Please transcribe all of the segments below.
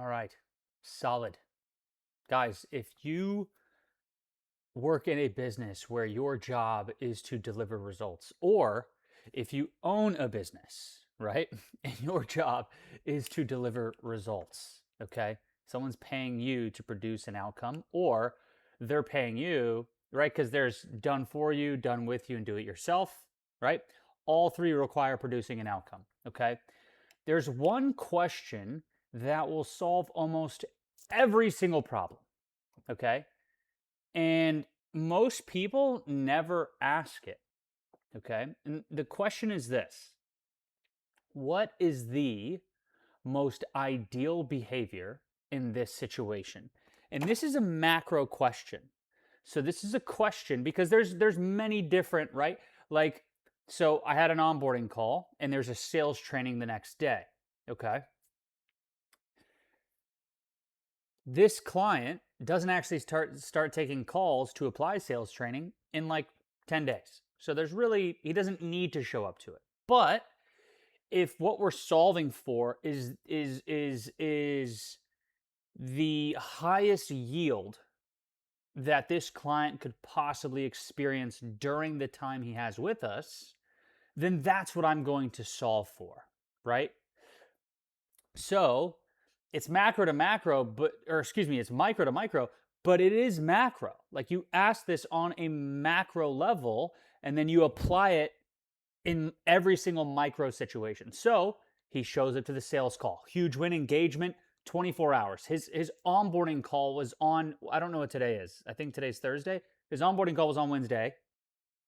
All right. Solid. Guys, if you work in a business where your job is to deliver results, or if you own a business, right, and your job is to deliver results, okay? Someone's paying you to produce an outcome, or they're paying you, right? Because there's done for you, done with you, and do it yourself, right? All three require producing an outcome, okay? There's one question that will solve almost every single problem, okay? And most people never ask it, okay? And the question is this: what is the most ideal behavior in this situation? And this is a macro question. So this is a question because there's many different, right? Like, so I had an onboarding call and there's a sales training the next day, okay? This client doesn't actually start taking calls to apply sales training in like 10 days. So there's really, he doesn't need to show up to it. But if what we're solving for is the highest yield that this client could possibly experience during the time he has with us, then that's what I'm going to solve for, right? So it's macro to macro, it's micro to micro, but it is macro. Like, you ask this on a macro level and then you apply it in every single micro situation. So he shows up to the sales call, huge win, engagement, 24 hours. His onboarding call was on, I don't know what today is. I think today's Thursday. His onboarding call was on Wednesday.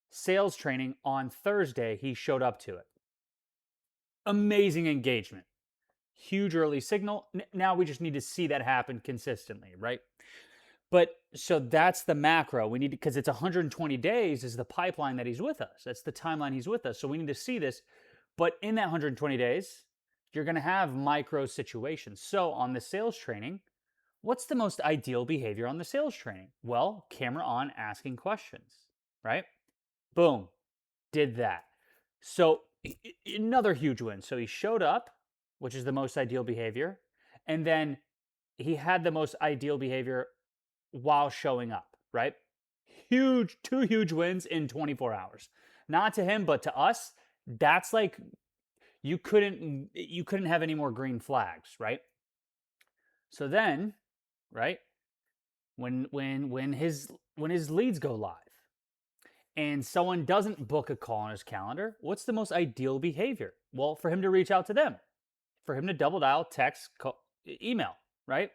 Sales training on Thursday, he showed up to it. Amazing engagement. Huge early signal. Now we just need to see that happen consistently, right? But so that's the macro. We need to, because it's 120 days is the pipeline that he's with us. That's the timeline he's with us. So we need to see this. But in that 120 days, you're going to have micro situations. So on the sales training, what's the most ideal behavior on the sales training? Well, camera on, asking questions, right? Boom, did that. So another huge win. So he showed up, which is the most ideal behavior. And then he had the most ideal behavior while showing up, right? Two huge wins in 24 hours. Not to him, but to us, that's like you couldn't have any more green flags, right? So then, right, when his leads go live and someone doesn't book a call on his calendar, what's the most ideal behavior? Well, for him to reach out to them, for him to double dial, text, call, email, right?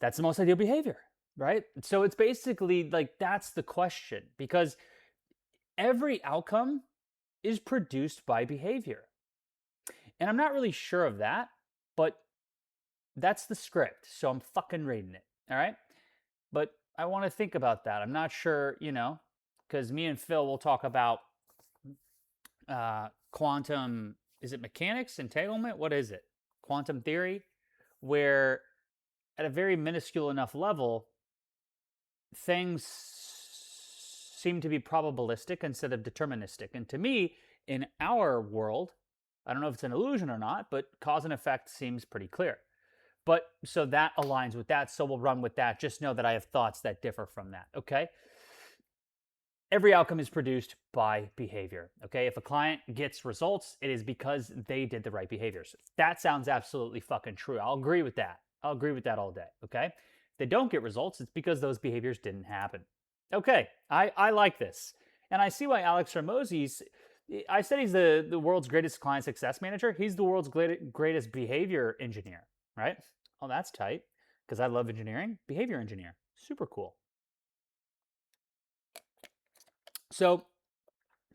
That's the most ideal behavior, right? So it's basically like that's the question, because every outcome is produced by behavior. And I'm not really sure of that, but that's the script. So I'm fucking reading it. All right. But I want to think about that. I'm not sure, because me and Phil will talk about quantum, is it mechanics, entanglement? What is it? Quantum theory, where at a very minuscule enough level, things seem to be probabilistic instead of deterministic. And to me, in our world, I don't know if it's an illusion or not, but cause and effect seems pretty clear. But so that aligns with that. So we'll run with that. Just know that I have thoughts that differ from that. Okay. Every outcome is produced by behavior. Okay. If a client gets results, it is because they did the right behaviors. That sounds absolutely fucking true. I'll agree with that. I'll agree with that all day. Okay. If they don't get results, it's because those behaviors didn't happen. Okay. I like this. And I see why Alex Hormozi's, I said he's the world's greatest client success manager. He's the world's greatest behavior engineer, right? Oh, that's tight, because I love engineering. Behavior engineer. Super cool. So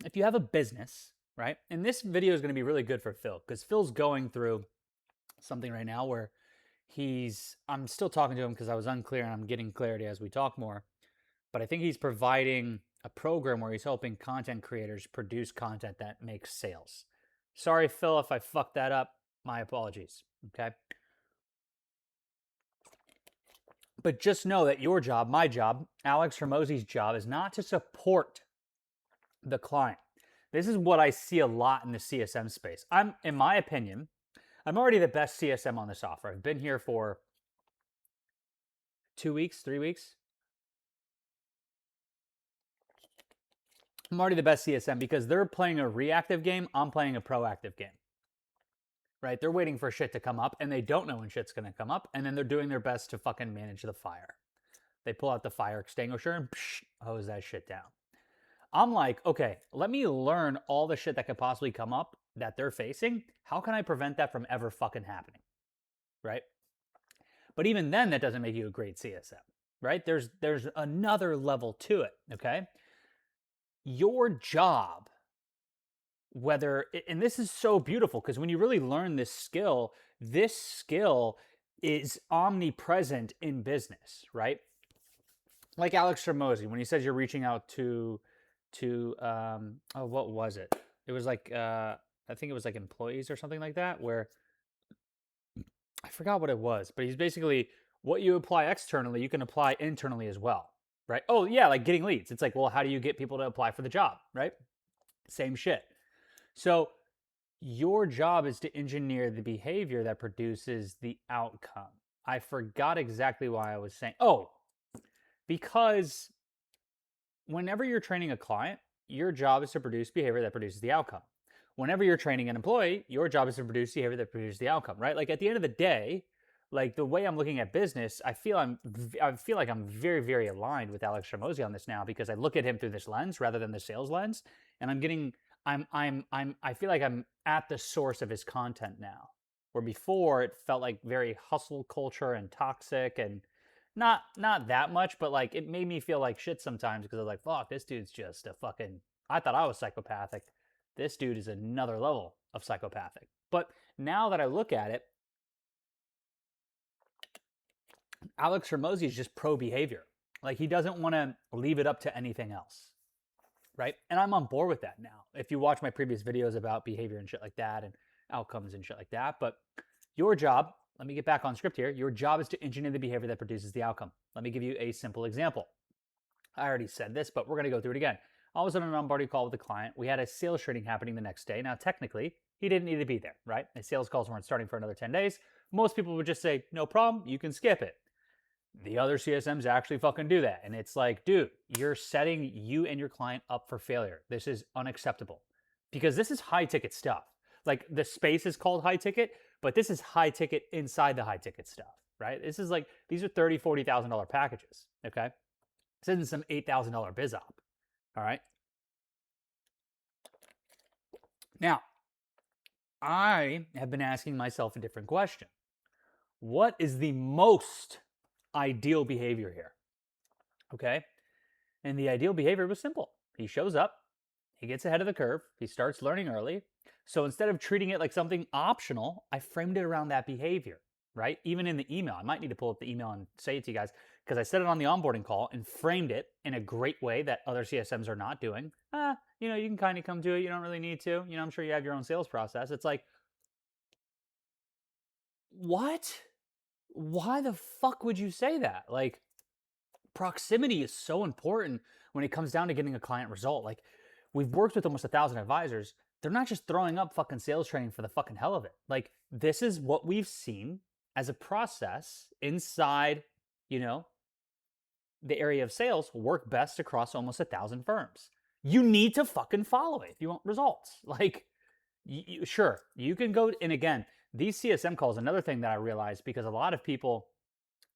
if you have a business, right? And this video is going to be really good for Phil, because Phil's going through something right now where I'm still talking to him because I was unclear and I'm getting clarity as we talk more. But I think he's providing a program where he's helping content creators produce content that makes sales. Sorry, Phil, if I fucked that up. My apologies. Okay. But just know that your job, my job, Alex Hormozi's job is not to support the client. This is what I see a lot in the CSM space. In my opinion, I'm already the best CSM on this offer. I've been here for 2 weeks, 3 weeks. I'm already the best CSM because they're playing a reactive game. I'm playing a proactive game, right? They're waiting for shit to come up and they don't know when shit's going to come up. And then they're doing their best to fucking manage the fire. They pull out the fire extinguisher and hose that shit down. I'm like, okay, let me learn all the shit that could possibly come up that they're facing. How can I prevent that from ever fucking happening? Right? But even then, that doesn't make you a great CSM, right? There's another level to it, okay? Your job, whether, and this is so beautiful because when you really learn this skill is omnipresent in business, right? Like Alex Hormozi, when he says you're reaching out to what was it? It was like I think it was like employees or something like that, where I forgot what it was, but he's basically what you apply externally, you can apply internally as well, right? Oh yeah, like getting leads. It's like, well, how do you get people to apply for the job, right? Same shit. So your job is to engineer the behavior that produces the outcome. I forgot exactly why I was saying. Oh, because whenever you're training a client, your job is to produce behavior that produces the outcome. Whenever you're training an employee, your job is to produce behavior that produces the outcome, right? Like at the end of the day, like the way I'm looking at business, I feel like I'm very, very aligned with Alex Hormozi on this now because I look at him through this lens rather than the sales lens, and I feel like I'm at the source of his content now, where before it felt like very hustle culture and toxic and not that much, but like it made me feel like shit sometimes because I was like, fuck, this dude's just a fucking. I thought I was psychopathic. This dude is another level of psychopathic. But now that I look at it, Alex Hormozi is just pro behavior. Like he doesn't want to leave it up to anything else, right? And I'm on board with that now. If you watch my previous videos about behavior and shit like that and outcomes and shit like that, but your job, let me get back on script here. Your job is to engineer the behavior that produces the outcome. Let me give you a simple example. I already said this, but we're going to go through it again. I was on an onboarding call with a client. We had a sales training happening the next day. Now, technically, he didn't need to be there, right? The sales calls weren't starting for another 10 days. Most people would just say, no problem, you can skip it. The other CSMs actually fucking do that. And it's like, dude, you're setting you and your client up for failure. This is unacceptable because this is high ticket stuff. Like the space is called high ticket, but this is high ticket inside the high ticket stuff, right? This is like, these are $30,000, $40,000 packages, okay? This isn't some $8,000 biz op, all right? Now, I have been asking myself a different question. What is the most ideal behavior here? Okay? And the ideal behavior was simple. He shows up, he gets ahead of the curve, he starts learning early. So instead of treating it like something optional, I framed it around that behavior, right? Even in the email, I might need to pull up the email and say it to you guys because I said it on the onboarding call and framed it in a great way that other CSMs are not doing. You know, you can kind of come to it. You don't really need to. You know, I'm sure you have your own sales process. It's like, what? Why the fuck would you say that? Like, proximity is so important when it comes down to getting a client result. Like, we've worked with almost 1,000 advisors. They're not just throwing up fucking sales training for the fucking hell of it. Like, this is what we've seen as a process inside, you know, the area of sales work best across almost 1,000 firms. You need to fucking follow it if you want results. Like, sure, you can go, and again, these CSM calls, another thing that I realized, because a lot of people,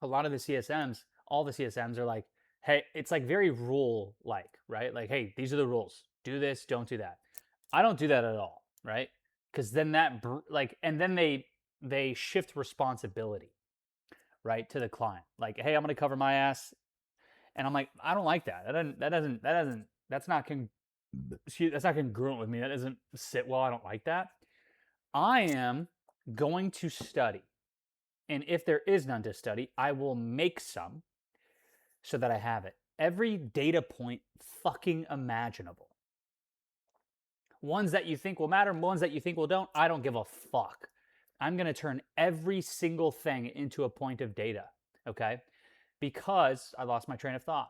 a lot of the CSMs, all the CSMs are like, hey, it's like very rule like, right? Like, hey, these are the rules. Do this, don't do that. I don't do that at all, right? Because then that like, and then they shift responsibility, right, to the client. Like, hey, I'm going to cover my ass, and I'm like, I don't like that. That's not congruent with me. That doesn't sit well. I don't like that. I am going to study. And if there is none to study, I will make some so that I have it. Every data point fucking imaginable. Ones that you think will matter, ones that you think will don't, I don't give a fuck. I'm going to turn every single thing into a point of data, okay? Because I lost my train of thought.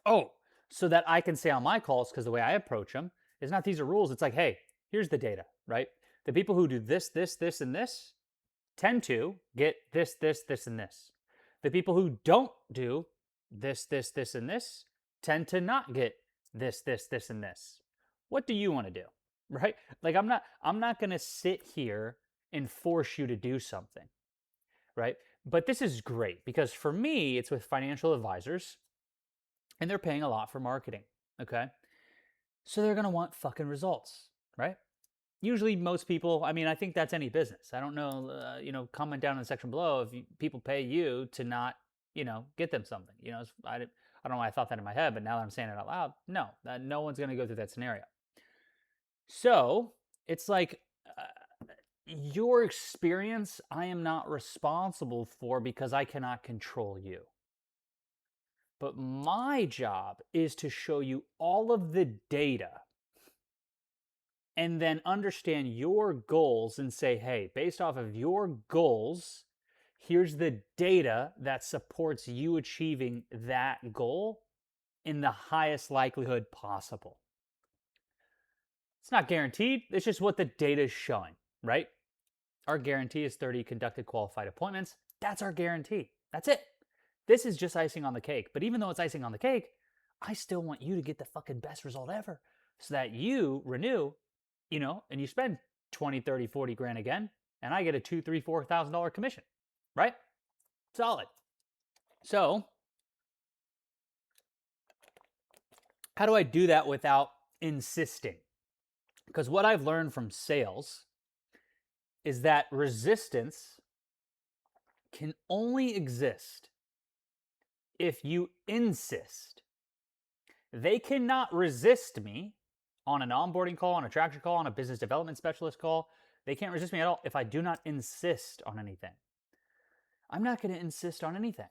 Oh, so that I can say on my calls, because the way I approach them is not these are rules. It's like, hey, here's the data. right? The people who do this, this, this, and this tend to get this, this, this, and this. The people who don't do this, this, this, and this tend to not get this, this, this, and this. What do you want to do? Right? Like I'm not going to sit here and force you to do something. Right? But this is great because for me, it's with financial advisors and they're paying a lot for marketing. Okay. So they're going to want fucking results. Right? Usually most people, I mean, I think that's any business. I don't know, comment down in the section below if people pay you to not, get them something. I don't know why I thought that in my head, but now that I'm saying it out loud, no, no one's going to go through that scenario. So it's like your experience, I am not responsible for because I cannot control you. But my job is to show you all of the data and then understand your goals and say, hey, based off of your goals, here's the data that supports you achieving that goal in the highest likelihood possible. It's not guaranteed. It's just what the data is showing, right? Our guarantee is 30 conducted qualified appointments. That's our guarantee. That's it. This is just icing on the cake. But even though it's icing on the cake, I still want you to get the fucking best result ever so that you renew, and you spend 20, 30, 40 grand again, and I get a $2,000, $3,000, $4,000 commission, right? Solid. So how do I do that without insisting? Because what I've learned from sales is that resistance can only exist if you insist. They cannot resist me on an onboarding call, on a traction call, on a business development specialist call. They can't resist me at all if I do not insist on anything. I'm not going to insist on anything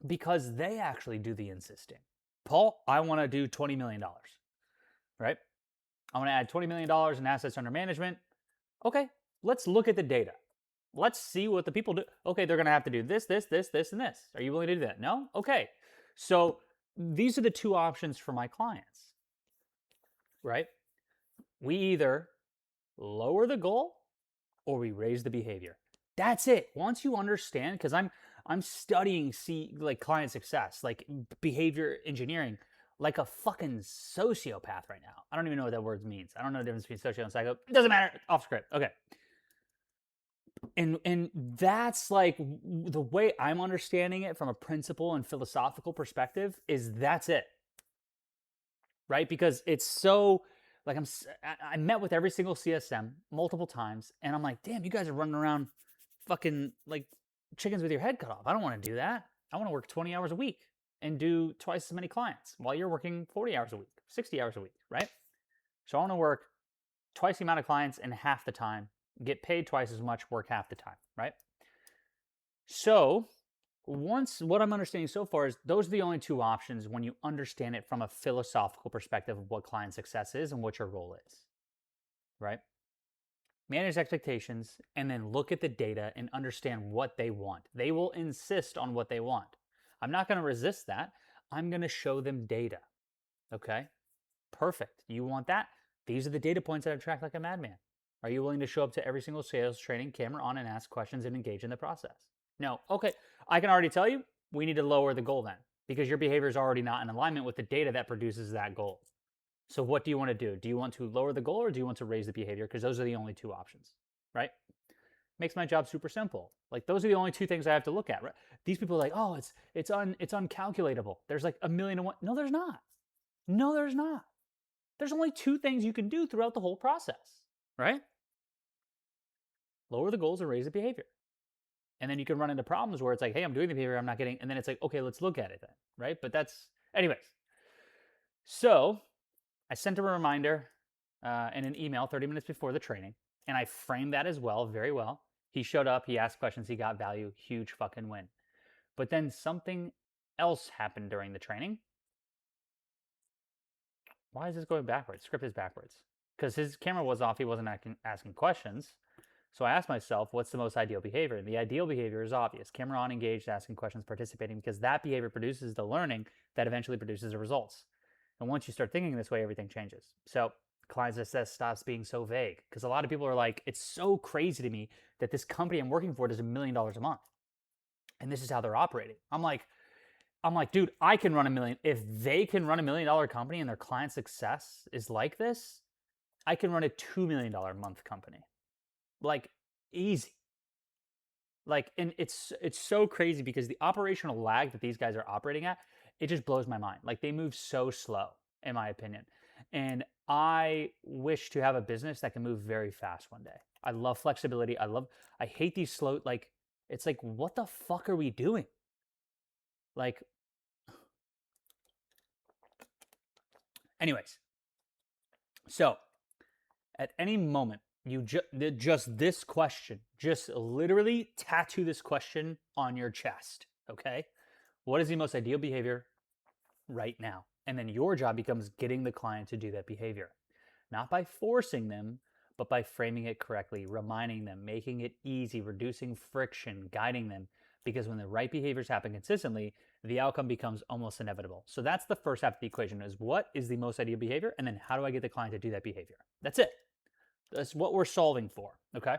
because they actually do the insisting. Paul, I want to do $20 million, right? I want to add $20 million in assets under management. Okay, let's look at the data. Let's see what the people do. Okay, they're going to have to do this, this, this, this, and this. Are you willing to do that? No? Okay. So these are the two options for my clients, right? We either lower the goal or we raise the behavior. That's it. Once you understand, because I'm studying client success, like behavior engineering, like a fucking sociopath right now. I don't even know what that word means. I don't know the difference between socio and psycho. It doesn't matter. Off script. Okay. And that's like the way I'm understanding it from a principle and philosophical perspective is that's it. Right? Because it's so like I met with every single CSM multiple times and I'm like, damn, you guys are running around fucking like chickens with your head cut off. I don't want to do that. I want to work 20 hours a week and do twice as many clients while you're working 40 hours a week, 60 hours a week, right? So I want to work twice the amount of clients in half the time, get paid twice as much, work half the time, right? So what I'm understanding so far is those are the only two options when you understand it from a philosophical perspective of what client success is and what your role is, right? Manage expectations and then look at the data and understand what they want. They will insist on what they want. I'm not going to resist that. I'm going to show them data. Okay? Perfect. You want that? These are the data points that I've tracked like a madman. Are you willing to show up to every single sales training, camera on, and ask questions and engage in the process? No. Okay. I can already tell you, we need to lower the goal then because your behavior is already not in alignment with the data that produces that goal. So what do you want to do? Do you want to lower the goal or do you want to raise the behavior? Because those are the only two options, right? Makes my job super simple. Like those are the only two things I have to look at, right? These people are like, oh, it's uncalculatable. There's like 1,000,001. No, there's not. No, there's not. There's only two things you can do throughout the whole process, right? Lower the goals and raise the behavior. And then you can run into problems where it's like, hey, I'm doing the behavior, I'm not getting, and then it's like, okay, let's look at it then, right? But that's, anyways. So I sent him a reminder in an email 30 minutes before the training, and I framed that as well, very well. He showed up, he asked questions, he got value, huge fucking win. But then something else happened during the training. Why is this going backwards? Script is backwards. Because his camera was off, he wasn't asking questions. So I asked myself, what's the most ideal behavior? And the ideal behavior is obvious. Camera on, engaged, asking questions, participating, because that behavior produces the learning that eventually produces the results. And once you start thinking this way, everything changes. So client success stops being so vague. Because a lot of people are like, it's so crazy to me that this company I'm working for does $1 million a month. And this is how they're operating. I'm like, dude, I can run $1 million. If they can run $1 million company and their client success is like this, I can run a $2 million a month company. Like, easy. Like, and it's so crazy because the operational lag that these guys are operating at, it just blows my mind. Like, they move so slow, in my opinion. And I wish to have a business that can move very fast one day. I love flexibility. I hate these slow, like, it's like, what the fuck are we doing? Like, anyways, so at any moment, you just this question, just literally tattoo this question on your chest, okay? What is the most ideal behavior right now? And then your job becomes getting the client to do that behavior. Not by forcing them, but by framing it correctly, reminding them, making it easy, reducing friction, guiding them. Because when the right behaviors happen consistently, the outcome becomes almost inevitable. So that's the first half of the equation is what is the most ideal behavior? And then how do I get the client to do that behavior? That's it. That's what we're solving for, okay?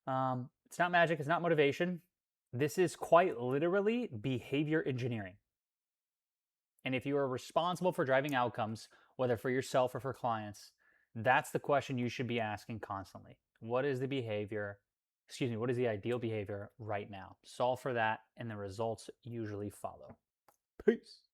It's not magic. It's not motivation. This is quite literally behavior engineering. And if you are responsible for driving outcomes, whether for yourself or for clients, that's the question you should be asking constantly. What is the behavior? What is the ideal behavior right now? Solve for that, and the results usually follow. Peace.